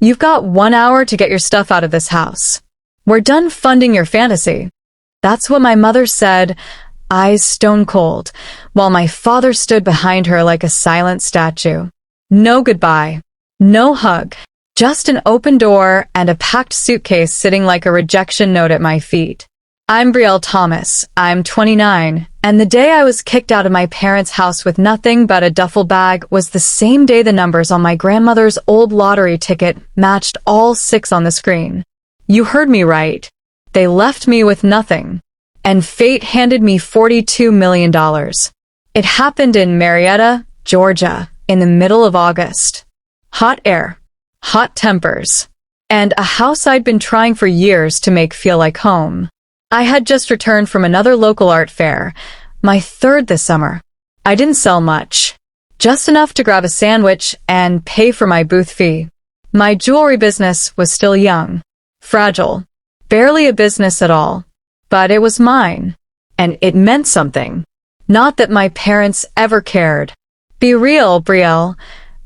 You've got 1 hour to get your stuff out of this house. We're done funding your fantasy. That's what my mother said, eyes stone cold, while my father stood behind her like a silent statue. No goodbye. No hug. Just an open door and a packed suitcase sitting like a rejection note at my feet. I'm Brielle Thomas. I'm 29, and the day I was kicked out of my parents' house with nothing but a duffel bag was the same day the numbers on my grandmother's old lottery ticket matched all 6 on the screen. You heard me right. They left me with nothing. And fate handed me $42 million. It happened in Marietta, Georgia, in the middle of August. Hot air, hot tempers, and a house I'd been trying for years to make feel like home. I had just returned from another local art fair, my 3rd this summer. I didn't sell much, just enough to grab a sandwich and pay for my booth fee. My jewelry business was still young, fragile, barely a business at all, but it was mine, and it meant something. Not that my parents ever cared. Be real, Brielle,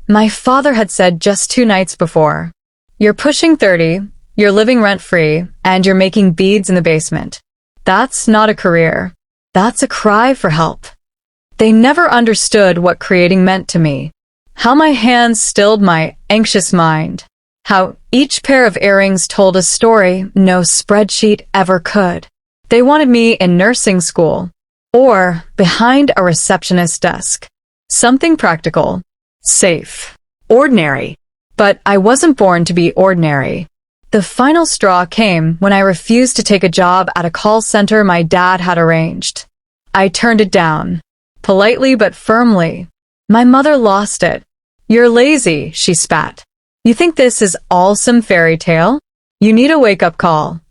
my father had said just 2 nights before. You're pushing 30, you're living rent-free, and you're making beads in the basement. That's not a career. That's a cry for help. They never understood what creating meant to me. How my hands stilled my anxious mind. How each pair of earrings told a story no spreadsheet ever could. They wanted me in nursing school, or behind a receptionist desk. Something practical, safe, ordinary. But I wasn't born to be ordinary. The final straw came when I refused to take a job at a call center my dad had arranged. I turned it down, politely but firmly. My mother lost it. You're lazy, she spat. You think this is all some fairy tale? You need a wake-up call.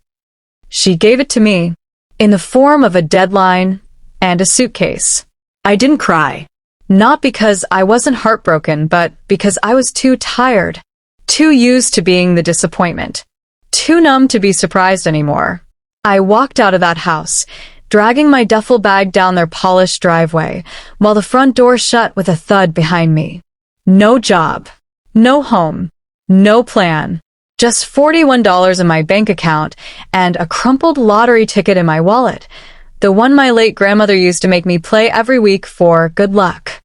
She gave it to me, in the form of a deadline and a suitcase. I didn't cry. Not because I wasn't heartbroken, but because I was too tired, too used to being the disappointment, too numb to be surprised anymore. I walked out of that house, dragging my duffel bag down their polished driveway, while the front door shut with a thud behind me. No job, no home, no plan. Just $41 in my bank account and a crumpled lottery ticket in my wallet, the one my late grandmother used to make me play every week for good luck.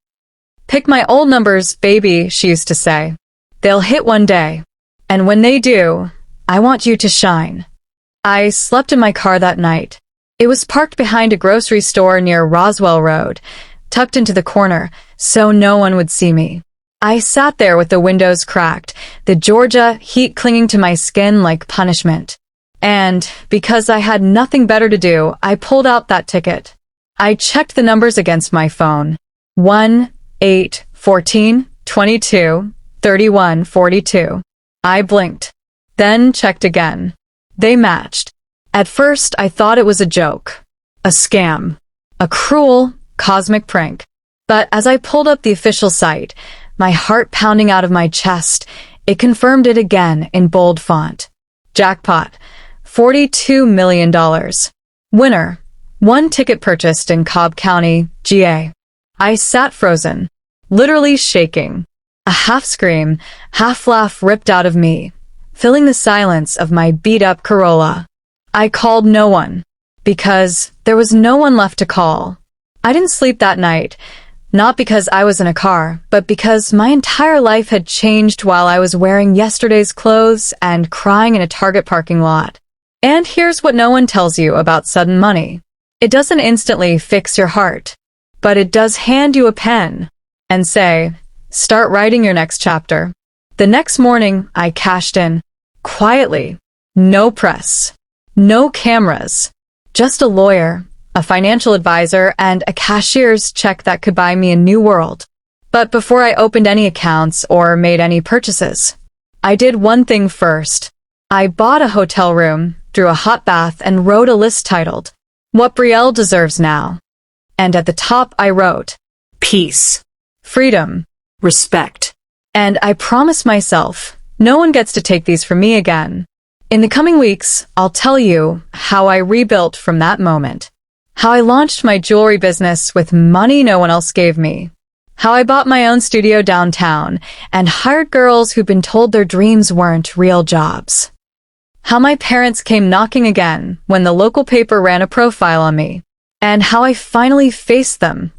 Pick my old numbers, baby, she used to say. They'll hit one day. And when they do, I want you to shine. I slept in my car that night. It was parked behind a grocery store near Roswell Road, tucked into the corner, so no one would see me. I sat there with the windows cracked, the Georgia heat clinging to my skin like punishment. And, because I had nothing better to do, I pulled out that ticket. I checked the numbers against my phone. 1, 8, 14, 22, 31, 42. I blinked, then checked again. They matched. At first, I thought it was a joke, a scam, a cruel, cosmic prank. But as I pulled up the official site, my heart pounding out of my chest, it confirmed it again in bold font. Jackpot. $42 million. Winner. 1 ticket purchased in Cobb County, GA. I sat frozen, literally shaking. A half scream, half laugh ripped out of me, filling the silence of my beat-up Corolla. I called no one, because there was no one left to call. I didn't sleep that night, not because I was in a car, but because my entire life had changed while I was wearing yesterday's clothes and crying in a Target parking lot. And here's what no one tells you about sudden money. It doesn't instantly fix your heart, but it does hand you a pen and say, start writing your next chapter. The next morning, I cashed in, quietly. No press, no cameras, just a lawyer, a financial advisor, and a cashier's check that could buy me a new world. But before I opened any accounts or made any purchases, I did one thing first. I bought a hotel room, drew a hot bath, and wrote a list titled, What Brielle Deserves Now. And at the top I wrote, peace, freedom, respect. And I promised myself, no one gets to take these from me again. In the coming weeks, I'll tell you how I rebuilt from that moment, how I launched my jewelry business with money no one else gave me, How I bought my own studio downtown and hired girls who'd been told their dreams weren't real jobs. How my parents came knocking again when the local paper ran a profile on me. And how I finally faced them,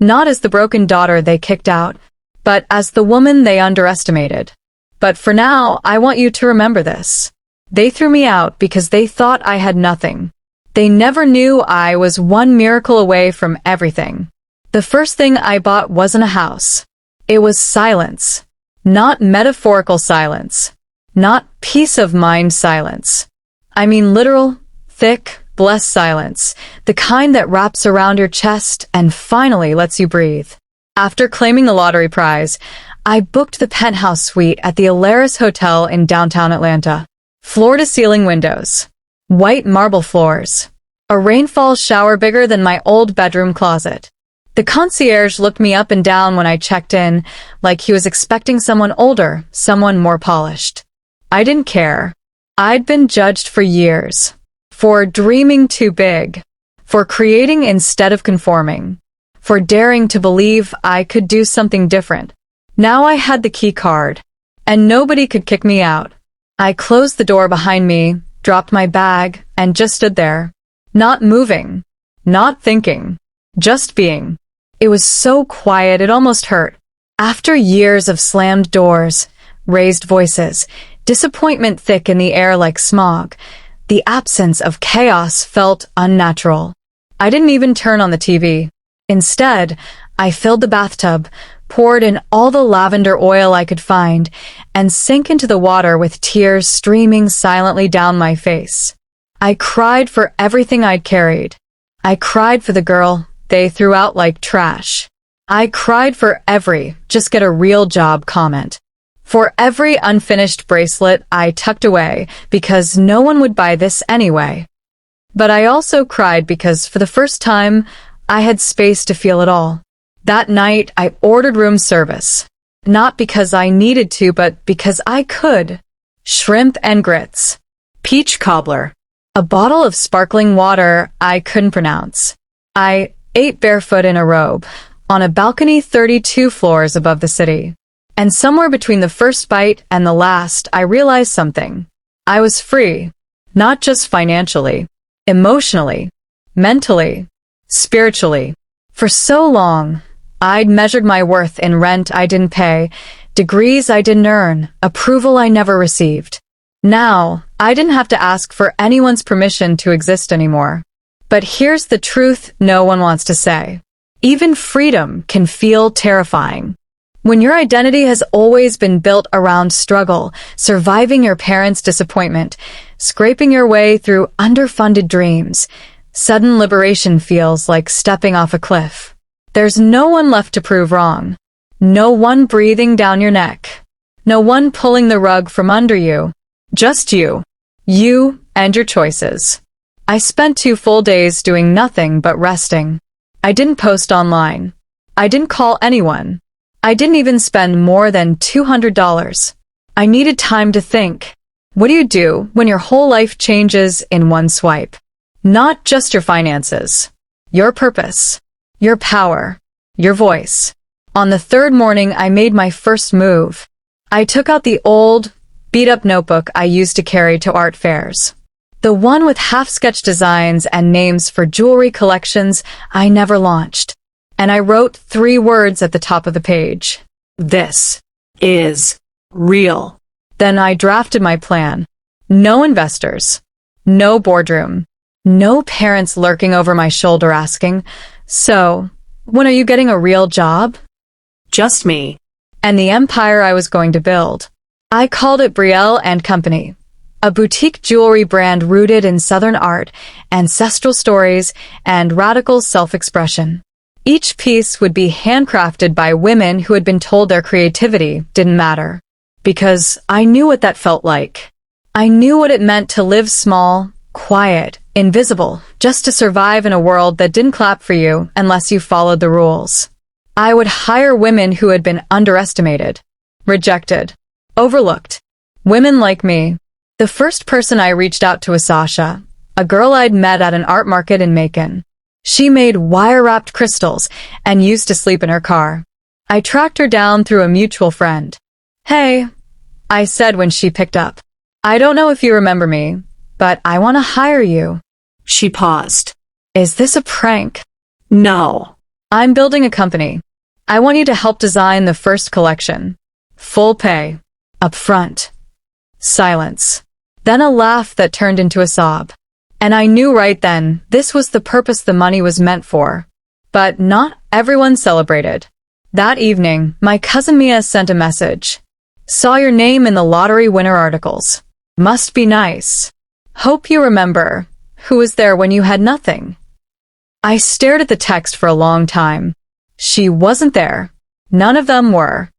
not as the broken daughter they kicked out, but as the woman they underestimated. But for now, I want you to remember this. They threw me out because they thought I had nothing. They never knew I was one miracle away from everything. The first thing I bought wasn't a house. It was silence. Not metaphorical silence. Not peace of mind silence. I mean literal, thick, blessed silence. The kind that wraps around your chest and finally lets you breathe. After claiming the lottery prize, I booked the penthouse suite at the Alaris Hotel in downtown Atlanta. Floor-to-ceiling windows. White marble floors. A rainfall shower bigger than my old bedroom closet. The concierge looked me up and down when I checked in, like he was expecting someone older, someone more polished. I didn't care. I'd been judged for years. For dreaming too big. For creating instead of conforming. For daring to believe I could do something different. Now I had the key card. And nobody could kick me out. I closed the door behind me, dropped my bag, and just stood there. Not moving. Not thinking. Just being. It was so quiet it almost hurt. After years of slammed doors, raised voices, disappointment thick in the air like smog, the absence of chaos felt unnatural. I didn't even turn on the TV. Instead, I filled the bathtub, poured in all the lavender oil I could find, and sank into the water with tears streaming silently down my face. I cried for everything I'd carried. I cried for the girl they threw out like trash. I cried for every "just get a real job" comment. For every unfinished bracelet I tucked away because no one would buy this anyway. But I also cried because for the first time, I had space to feel it all. That night, I ordered room service. Not because I needed to, but because I could. Shrimp and grits. Peach cobbler. A bottle of sparkling water I couldn't pronounce. I ate barefoot in a robe, on a balcony 32 floors above the city. And somewhere between the first bite and the last, I realized something. I was free. Not just financially. Emotionally. Mentally. Spiritually. For so long, I'd measured my worth in rent I didn't pay, degrees I didn't earn, approval I never received. Now, I didn't have to ask for anyone's permission to exist anymore. But here's the truth no one wants to say. Even freedom can feel terrifying. When your identity has always been built around struggle, surviving your parents' disappointment, scraping your way through underfunded dreams, sudden liberation feels like stepping off a cliff. There's no one left to prove wrong. No one breathing down your neck. No one pulling the rug from under you. Just you. You and your choices. I spent 2 full days doing nothing but resting. I didn't post online. I didn't call anyone. I didn't even spend more than $200. I needed time to think. What do you do when your whole life changes in one swipe? Not just your finances. Your purpose. Your power. Your voice. On the 3rd morning, I made my first move. I took out the old, beat-up notebook I used to carry to art fairs. The one with half-sketched designs and names for jewelry collections I never launched. And I wrote 3 words at the top of the page. This is real. Then I drafted my plan. No investors. No boardroom. No parents lurking over my shoulder asking, "So, when are you getting a real job?" Just me. And the empire I was going to build. I called it Betrayal and Company. A boutique jewelry brand rooted in Southern art, ancestral stories, and radical self-expression. Each piece would be handcrafted by women who had been told their creativity didn't matter. Because I knew what that felt like. I knew what it meant to live small, quiet, invisible, just to survive in a world that didn't clap for you unless you followed the rules. I would hire women who had been underestimated, rejected, overlooked. Women like me. The first person I reached out to was Sasha, a girl I'd met at an art market in Macon. She made wire-wrapped crystals and used to sleep in her car. I tracked her down through a mutual friend. "Hey," I said when she picked up. "I don't know if you remember me, but I want to hire you." She paused. "Is this a prank?" No. "I'm building a company. I want you to help design the first collection. Full pay. Up front." Silence. Then a laugh that turned into a sob. And I knew right then this was the purpose the money was meant for. But not everyone celebrated. That evening, my cousin Mia sent a message. "Saw your name in the lottery winner articles. Must be nice. Hope you remember. Who was there when you had nothing?" I stared at the text for a long time. She wasn't there. None of them were.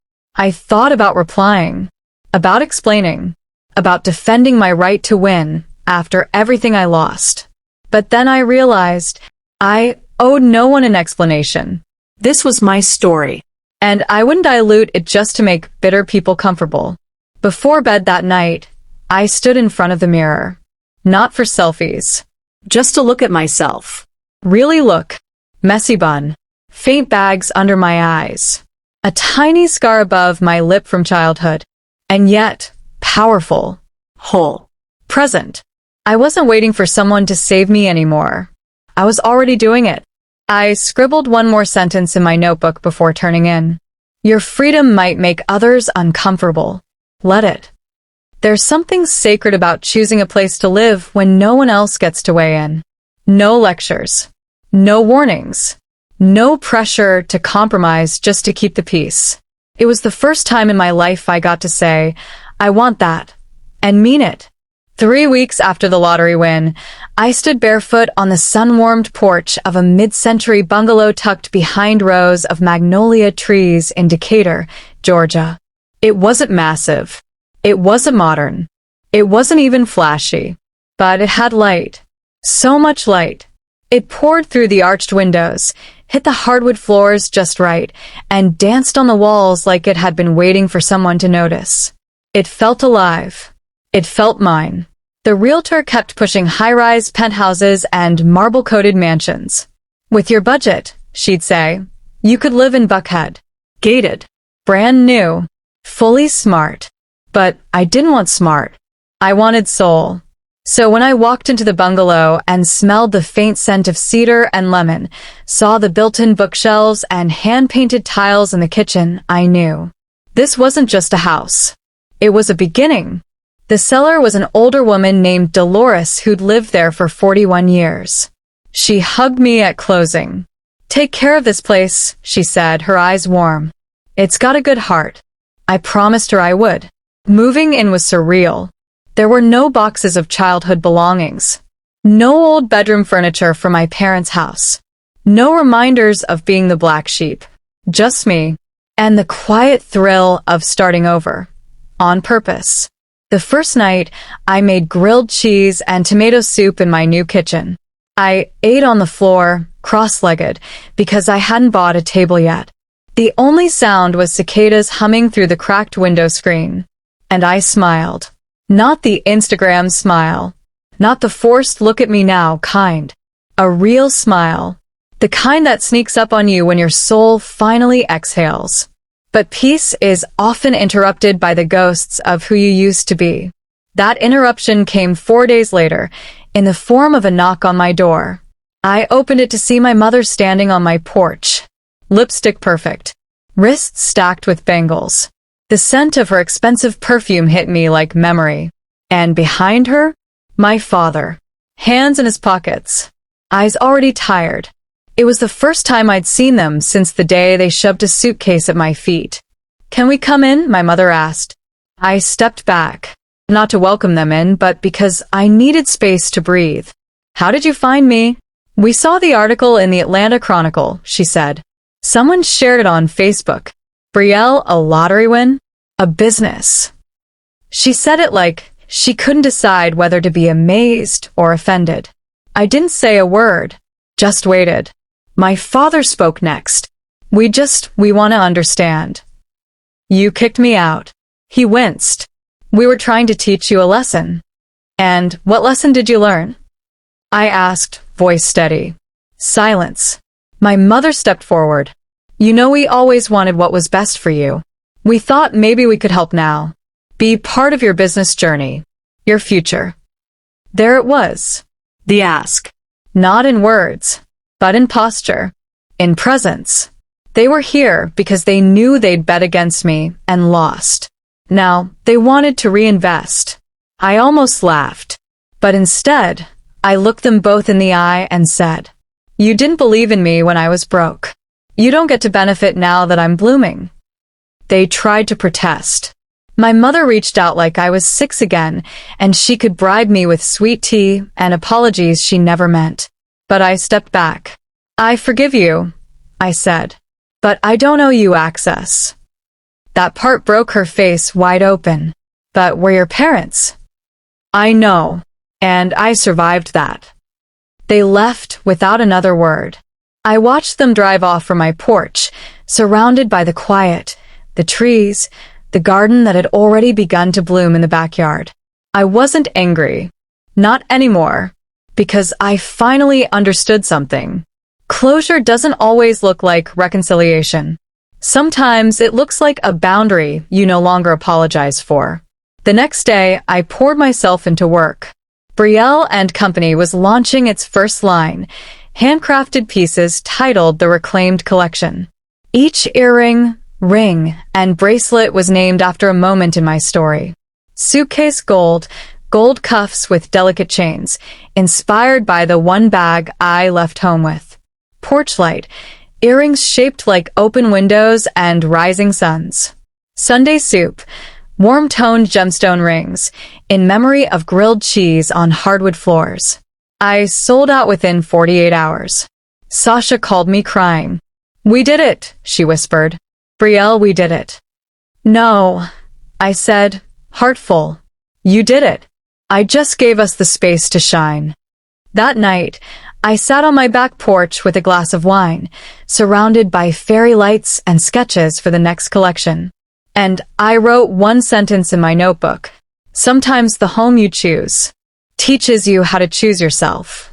I thought about replying, about explaining, about defending my right to win after everything I lost. But then I realized I owed no one an explanation. This was my story. And I wouldn't dilute it just to make bitter people comfortable. Before bed that night, I stood in front of the mirror. Not for selfies. Just to look at myself. Really look. Messy bun. Faint bags under my eyes. A tiny scar above my lip from childhood. And yet, powerful. Whole. Present. I wasn't waiting for someone to save me anymore. I was already doing it. I scribbled one more sentence in my notebook before turning in. Your freedom might make others uncomfortable. Let it. There's something sacred about choosing a place to live when no one else gets to weigh in. No lectures. No warnings. No pressure to compromise just to keep the peace. It was the first time in my life I got to say, I want that, and mean it. 3 weeks after the lottery win, I stood barefoot on the sun-warmed porch of a mid-century bungalow tucked behind rows of magnolia trees in Decatur, Georgia. It wasn't massive. It wasn't modern. It wasn't even flashy. But it had light. So much light. It poured through the arched windows, hit the hardwood floors just right, and danced on the walls like it had been waiting for someone to notice. It felt alive. It felt mine. The realtor kept pushing high-rise penthouses and marble-coated mansions. With your budget, she'd say, you could live in Buckhead. Gated. Brand new. Fully smart. But I didn't want smart. I wanted soul. So when I walked into the bungalow and smelled the faint scent of cedar and lemon, saw the built-in bookshelves and hand-painted tiles in the kitchen, I knew. This wasn't just a house. It was a beginning. The seller was an older woman named Dolores who'd lived there for 41 years. She hugged me at closing. Take care of this place, she said, her eyes warm. It's got a good heart. I promised her I would. Moving in was surreal. There were no boxes of childhood belongings. No old bedroom furniture from my parents' house. No reminders of being the black sheep. Just me. And the quiet thrill of starting over. On purpose. The first night, I made grilled cheese and tomato soup in my new kitchen. I ate on the floor, cross-legged, because I hadn't bought a table yet. The only sound was cicadas humming through the cracked window screen. And I smiled. Not the Instagram smile. Not the forced look at me now kind. A real smile. The kind that sneaks up on you when your soul finally exhales. But peace is often interrupted by the ghosts of who you used to be. That interruption came 4 days later, in the form of a knock on my door. I opened it to see my mother standing on my porch. Lipstick perfect. Wrists stacked with bangles. The scent of her expensive perfume hit me like memory. And behind her, my father. Hands in his pockets. Eyes already tired. It was the first time I'd seen them since the day they shoved a suitcase at my feet. Can we come in? My mother asked. I stepped back. Not to welcome them in, but because I needed space to breathe. How did you find me? We saw the article in the Atlanta Chronicle, she said. Someone shared it on Facebook. Betrayal, a lottery win? A business. She said it like she couldn't decide whether to be amazed or offended. I didn't say a word. Just waited. My father spoke next. We want to understand. You kicked me out. He winced. We were trying to teach you a lesson. And what lesson did you learn? I asked, voice steady. Silence. My mother stepped forward. You know we always wanted what was best for you. We thought maybe we could help now. Be part of your business journey. Your future." There it was. The ask. Not in words, but in posture. In presence. They were here because they knew they'd bet against me and lost. Now, they wanted to reinvest. I almost laughed. But instead, I looked them both in the eye and said, "You didn't believe in me when I was broke. You don't get to benefit now that I'm blooming." They tried to protest. My mother reached out like I was 6 again, and she could bribe me with sweet tea and apologies she never meant. But I stepped back. "I forgive you," I said, "but I don't owe you access." That part broke her face wide open. "But we're your parents." "I know, and I survived that." They left without another word. I watched them drive off from my porch, surrounded by the quiet, the trees, the garden that had already begun to bloom in the backyard. I wasn't angry. Not anymore. Because I finally understood something. Closure doesn't always look like reconciliation. Sometimes it looks like a boundary you no longer apologize for. The next day, I poured myself into work. Betrayal and Company was launching its first line, handcrafted pieces titled the Reclaimed Collection. Each earring, ring, and bracelet was named after a moment in my story. Suitcase gold cuffs with delicate chains, inspired by the one bag I left home with. Porch light, earrings shaped like open windows and rising suns. Sunday soup, warm-toned gemstone rings, in memory of grilled cheese on hardwood floors. I sold out within 48 hours. Sasha called me crying. "We did it," she whispered. "Betrayal, we did it." "No," I said, heartful. "You did it. I just gave us the space to shine." That night, I sat on my back porch with a glass of wine, surrounded by fairy lights and sketches for the next collection. And I wrote one sentence in my notebook. "Sometimes the home you choose teaches you how to choose yourself."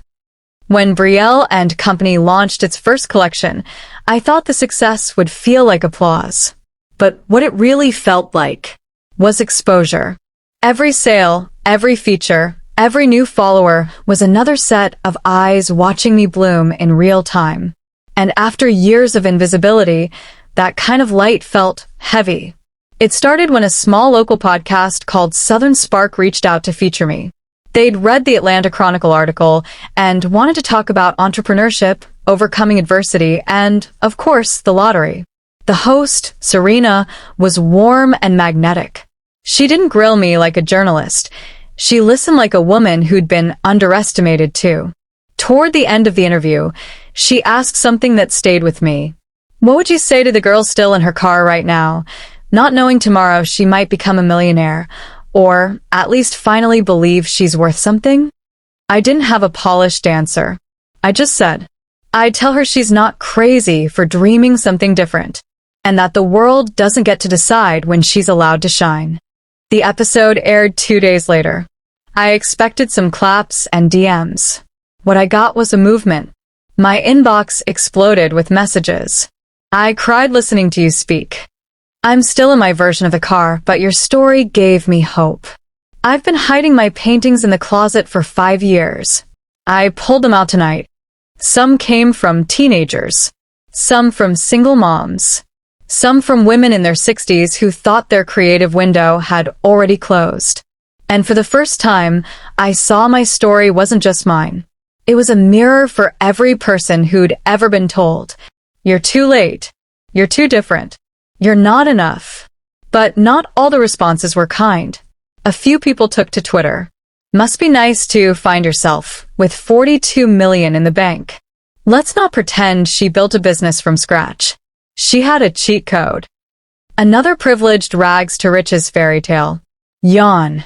When Betrayal and Company launched its first collection, I thought the success would feel like applause. But what it really felt like was exposure. Every sale, every feature, every new follower was another set of eyes watching me bloom in real time. And after years of invisibility, that kind of light felt heavy. It started when a small local podcast called Southern Spark reached out to feature me. They'd read the Atlanta Chronicle article and wanted to talk about entrepreneurship, overcoming adversity, and, of course, the lottery. The host, Serena, was warm and magnetic. She didn't grill me like a journalist. She listened like a woman who'd been underestimated too. Toward the end of the interview, she asked something that stayed with me. "What would you say to the girl still in her car right now, not knowing tomorrow she might become a millionaire, or at least finally believe she's worth something?" I didn't have a polished answer. I just said, I'd tell her she's not crazy for dreaming something different, and that the world doesn't get to decide when she's allowed to shine. The episode aired 2 days later. I expected some claps and DMs. What I got was a movement. My inbox exploded with messages. "I cried listening to you speak. I'm still in my version of the car, but your story gave me hope. I've been hiding my paintings in the closet for 5 years. I pulled them out tonight. Some came from teenagers. Some from single moms. Some from women in their 60s who thought their creative window had already closed. And for the first time, I saw my story wasn't just mine. It was a mirror for every person who'd ever been told, 'You're too late. You're too different. You're not enough.' But not all the responses were kind. A few people took to Twitter. 'Must be nice to find yourself with 42 million in the bank. Let's not pretend she built a business from scratch. She had a cheat code.' Another privileged rags to riches fairy tale. Yawn.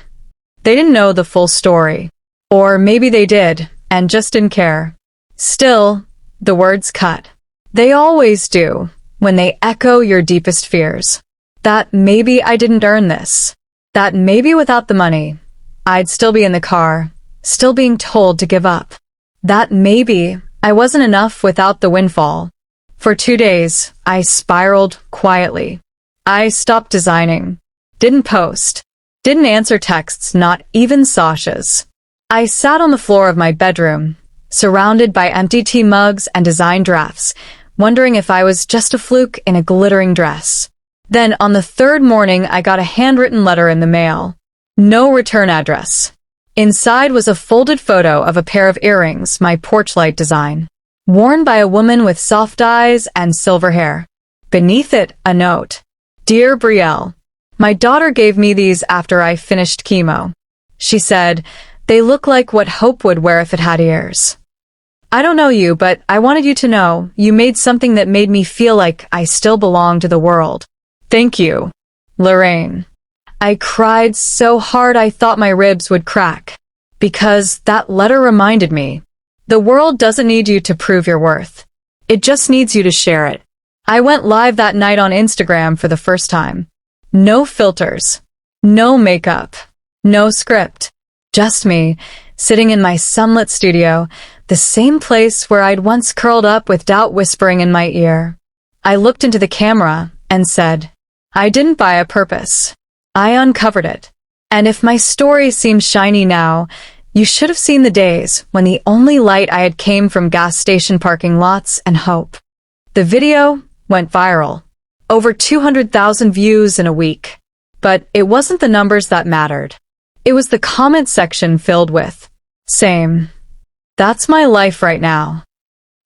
They didn't know the full story. Or maybe they did, and just didn't care. Still, the words cut. They always do, when they echo your deepest fears. That maybe I didn't earn this. That maybe without the money, I'd still be in the car, still being told to give up. That maybe I wasn't enough without the windfall. For 2 days, I spiraled quietly. I stopped designing. Didn't post. Didn't answer texts, not even Sasha's. I sat on the floor of my bedroom, surrounded by empty tea mugs and design drafts, wondering if I was just a fluke in a glittering dress. Then, on the third morning, I got a handwritten letter in the mail. No return address. Inside was a folded photo of a pair of earrings, my porch light design, worn by a woman with soft eyes and silver hair. Beneath it, a note. Dear Brielle, my daughter gave me these after I finished chemo. She said, they look like what Hope would wear if it had ears. I don't know you, but I wanted you to know you made something that made me feel like I still belong to the world. Thank you, Lorraine. I cried so hard I thought my ribs would crack, because that letter reminded me, the world doesn't need you to prove your worth. It just needs you to share it. I went live that night on Instagram for the first time. No filters, no makeup, no script. Just me, sitting in my sunlit studio, the same place where I'd once curled up with doubt whispering in my ear. I looked into the camera and said, I didn't buy a purpose. I uncovered it. And if my story seems shiny now, you should have seen the days when the only light I had came from gas station parking lots and hope. The video went viral. Over 200,000 views in a week. But it wasn't the numbers that mattered. It was the comment section filled with, same. That's my life right now.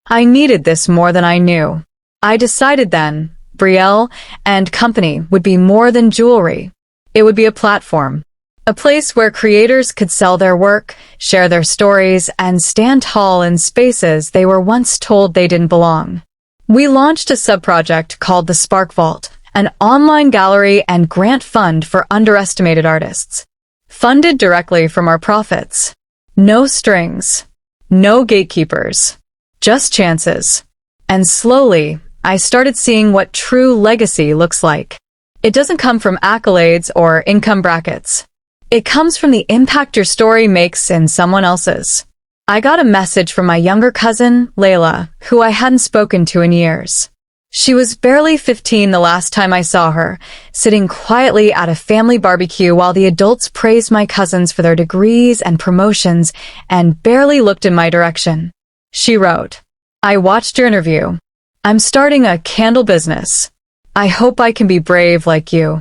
I needed this more than I knew. I decided then, Brielle and company would be more than jewelry. It would be a platform. A place where creators could sell their work, share their stories, and stand tall in spaces they were once told they didn't belong. We launched a sub-project called the Spark Vault, an online gallery and grant fund for underestimated artists. Funded directly from our profits. No strings. No gatekeepers. Just chances. And slowly, I started seeing what true legacy looks like. It doesn't come from accolades or income brackets. It comes from the impact your story makes in someone else's. I got a message from my younger cousin, Layla, who I hadn't spoken to in years. She was barely 15 the last time I saw her, sitting quietly at a family barbecue while the adults praised my cousins for their degrees and promotions and barely looked in my direction. She wrote, I watched your interview. I'm starting a candle business. I hope I can be brave like you.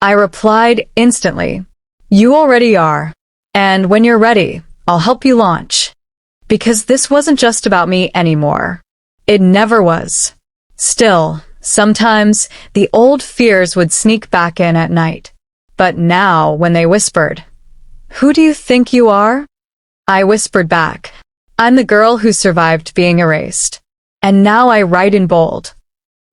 I replied instantly, you already are. And when you're ready, I'll help you launch. Because this wasn't just about me anymore. It never was. Still, sometimes the old fears would sneak back in at night. But now, when they whispered, who do you think you are? I whispered back, I'm the girl who survived being erased. And now I write in bold.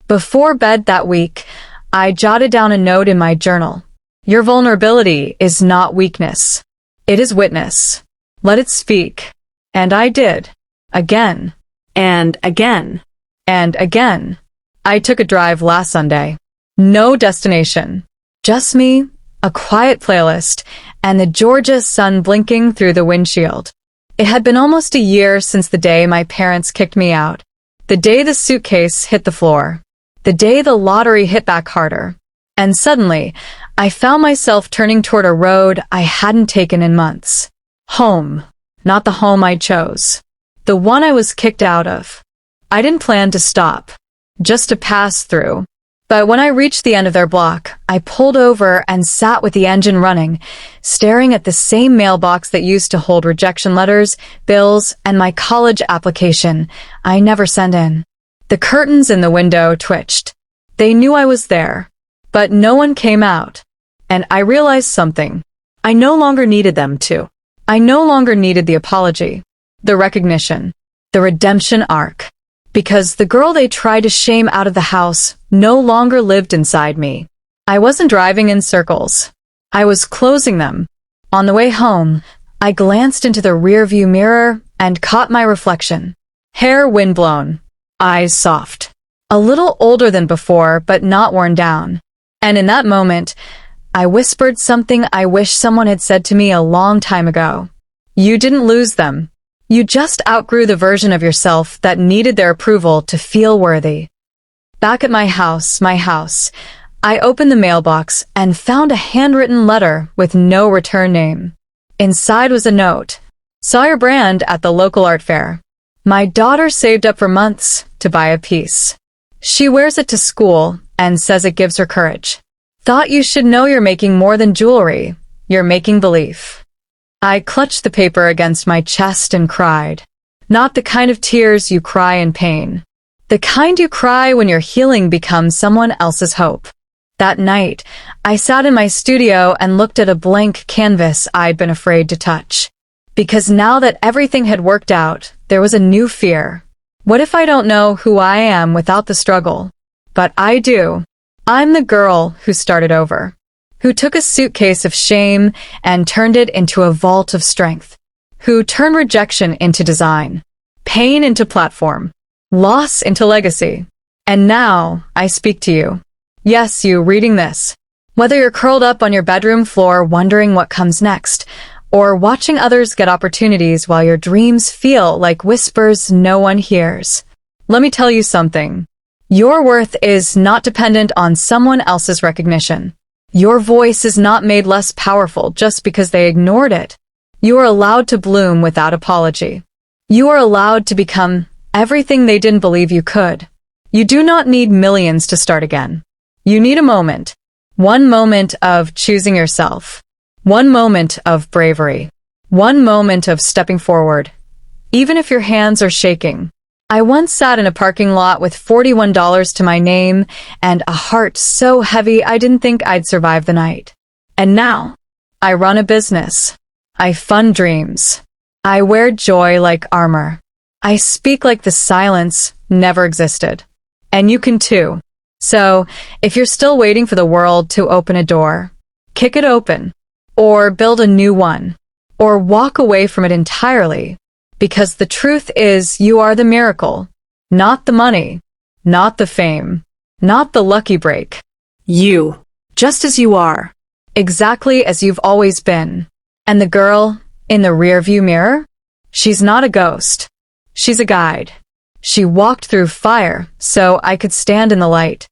Before bed that week, I jotted down a note in my journal. Your vulnerability is not weakness. It is witness. Let it speak. And I did. Again. And again. And again. I took a drive last Sunday. No destination. Just me, a quiet playlist, and the Georgia sun blinking through the windshield. It had been almost a year since the day my parents kicked me out. The day the suitcase hit the floor. The day the lottery hit back harder. And suddenly, I found myself turning toward a road I hadn't taken in months. Home. Not the home I chose. The one I was kicked out of. I didn't plan to stop. Just to pass through. But when I reached the end of their block, I pulled over and sat with the engine running, staring at the same mailbox that used to hold rejection letters, bills, and my college application I never sent in. The curtains in the window twitched. They knew I was there. But no one came out. And I realized something. I no longer needed them to. I no longer needed the apology, the recognition, the redemption arc. Because the girl they tried to shame out of the house no longer lived inside me. I wasn't driving in circles. I was closing them. On the way home, I glanced into the rearview mirror and caught my reflection. Hair windblown, eyes soft. A little older than before, but not worn down. And in that moment, I whispered something I wish someone had said to me a long time ago. You didn't lose them. You just outgrew the version of yourself that needed their approval to feel worthy. Back at my house, I opened the mailbox and found a handwritten letter with no return name. Inside was a note. Saw your brand at the local art fair. My daughter saved up for months to buy a piece. She wears it to school and says it gives her courage. Thought you should know you're making more than jewelry. You're making belief. I clutched the paper against my chest and cried. Not the kind of tears you cry in pain. The kind you cry when your healing becomes someone else's hope. That night, I sat in my studio and looked at a blank canvas I'd been afraid to touch. Because now that everything had worked out, there was a new fear. What if I don't know who I am without the struggle? But I do. I'm the girl who started over. Who took a suitcase of shame and turned it into a vault of strength. Who turned rejection into design. Pain into platform. Loss into legacy. And now, I speak to you. Yes, you reading this. Whether you're curled up on your bedroom floor wondering what comes next, or watching others get opportunities while your dreams feel like whispers no one hears. Let me tell you something. Your worth is not dependent on someone else's recognition. Your voice is not made less powerful just because they ignored it. You are allowed to bloom without apology. You are allowed to become everything they didn't believe you could. You do not need millions to start again. You need a moment. One moment of choosing yourself. One moment of bravery. One moment of stepping forward. Even if your hands are shaking. I once sat in a parking lot with $41 to my name and a heart so heavy I didn't think I'd survive the night. And now, I run a business. I fund dreams. I wear joy like armor. I speak like the silence never existed. And you can too. So, if you're still waiting for the world to open a door, kick it open. Or build a new one. Or walk away from it entirely. Because the truth is you are the miracle. Not the money. Not the fame. Not the lucky break. You. Just as you are. Exactly as you've always been. And the girl in the rearview mirror? She's not a ghost. She's a guide. She walked through fire so I could stand in the light.